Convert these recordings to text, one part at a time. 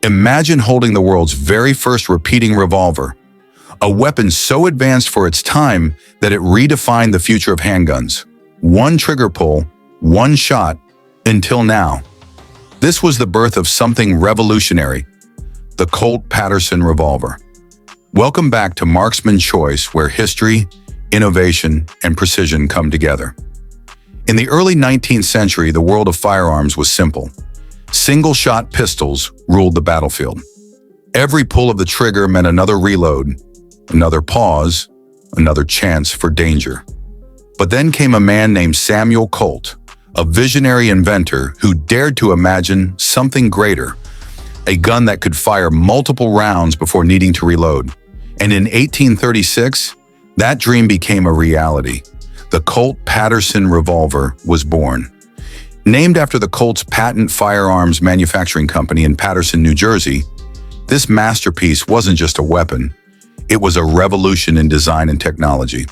Imagine holding the world's very first repeating revolver, a weapon so advanced for its time that it redefined the future of handguns. One trigger pull, one shot, until now. This was the birth of something revolutionary, the Colt Paterson Revolver. Welcome back to Marksman Choice, where history, innovation, and precision come together. In the early 19th century, the world of firearms was simple. Single-shot pistols ruled the battlefield. Every pull of the trigger meant another reload, another pause, another chance for danger. But then came a man named Samuel Colt, a visionary inventor who dared to imagine something greater, a gun that could fire multiple rounds before needing to reload. And in 1836, that dream became a reality. The Colt Paterson Revolver was born. Named after the Colt's patent firearms manufacturing company in Paterson, New Jersey, this masterpiece wasn't just a weapon, it was a revolution in design and technology.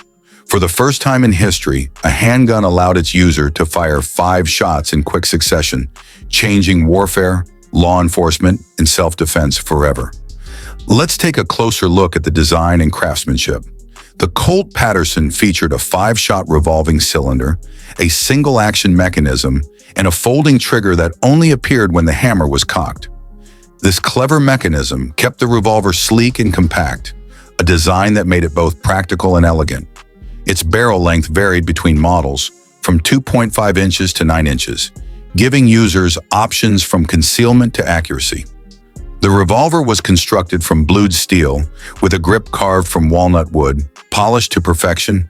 For the first time in history, a handgun allowed its user to fire 5 shots in quick succession, changing warfare, law enforcement, and self-defense forever. Let's take a closer look at the design and craftsmanship. The Colt Paterson featured a 5-shot revolving cylinder, a single-action mechanism, and a folding trigger that only appeared when the hammer was cocked. This clever mechanism kept the revolver sleek and compact, a design that made it both practical and elegant. Its barrel length varied between models, from 2.5 inches to 9 inches, giving users options from concealment to accuracy. The revolver was constructed from blued steel, with a grip carved from walnut wood, polished to perfection.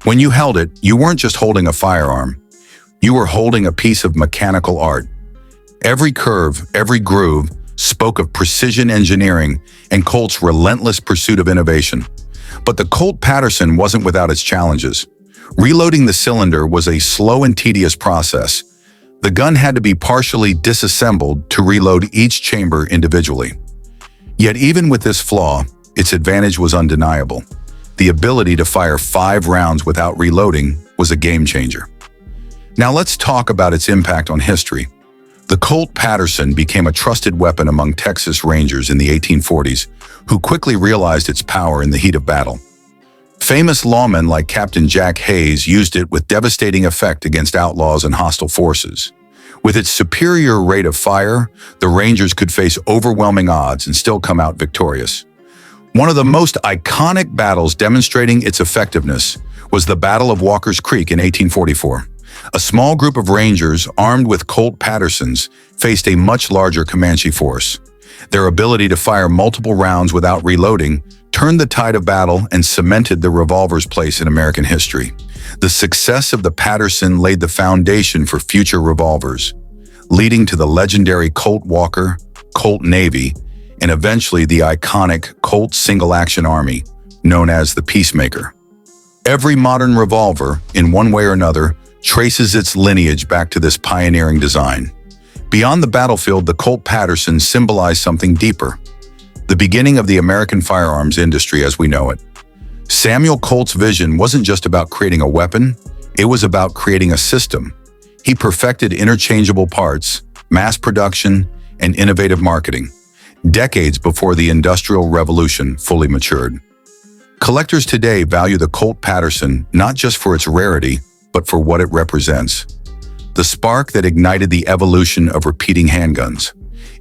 When you held it, you weren't just holding a firearm. You were holding a piece of mechanical art. Every curve, every groove, spoke of precision engineering and Colt's relentless pursuit of innovation. But the Colt Paterson wasn't without its challenges. Reloading the cylinder was a slow and tedious process. The gun had to be partially disassembled to reload each chamber individually. Yet even with this flaw, its advantage was undeniable. The ability to fire 5 rounds without reloading was a game changer. Now let's talk about its impact on history. The Colt Paterson became a trusted weapon among Texas Rangers in the 1840s, who quickly realized its power in the heat of battle. Famous lawmen like Captain Jack Hayes used it with devastating effect against outlaws and hostile forces. With its superior rate of fire, the Rangers could face overwhelming odds and still come out victorious. One of the most iconic battles demonstrating its effectiveness was the Battle of Walker's Creek in 1844. A small group of Rangers, armed with Colt Patersons, faced a much larger Comanche force. Their ability to fire multiple rounds without reloading turned the tide of battle and cemented the revolver's place in American history. The success of the Paterson laid the foundation for future revolvers, leading to the legendary Colt Walker, Colt Navy, and eventually the iconic Colt Single-Action Army, known as the Peacemaker. Every modern revolver, in one way or another, traces its lineage back to this pioneering design. Beyond the battlefield, the Colt Paterson symbolized something deeper, the beginning of the American firearms industry as we know it. Samuel Colt's vision wasn't just about creating a weapon, it was about creating a system. He perfected interchangeable parts, mass production, and innovative marketing, decades before the Industrial Revolution fully matured. Collectors today value the Colt Paterson not just for its rarity, but for what it represents. The spark that ignited the evolution of repeating handguns.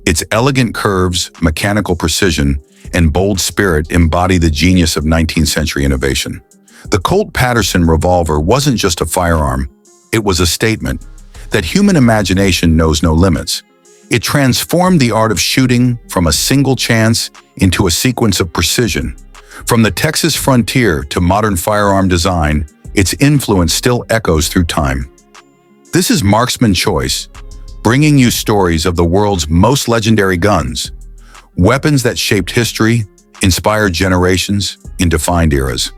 Its elegant curves, mechanical precision, and bold spirit embody the genius of 19th century innovation. The Colt Paterson Revolver wasn't just a firearm, it was a statement that human imagination knows no limits. It transformed the art of shooting from a single chance into a sequence of precision. From the Texas frontier to modern firearm design, its influence still echoes through time. This is Marksman Choice, bringing you stories of the world's most legendary guns, weapons that shaped history, inspired generations, and defined eras.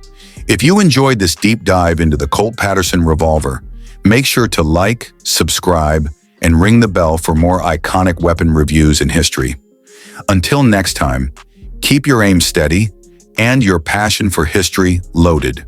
If you enjoyed this deep dive into the Colt Paterson Revolver, make sure to like, subscribe, and ring the bell for more iconic weapon reviews in history. Until next time, keep your aim steady and your passion for history loaded.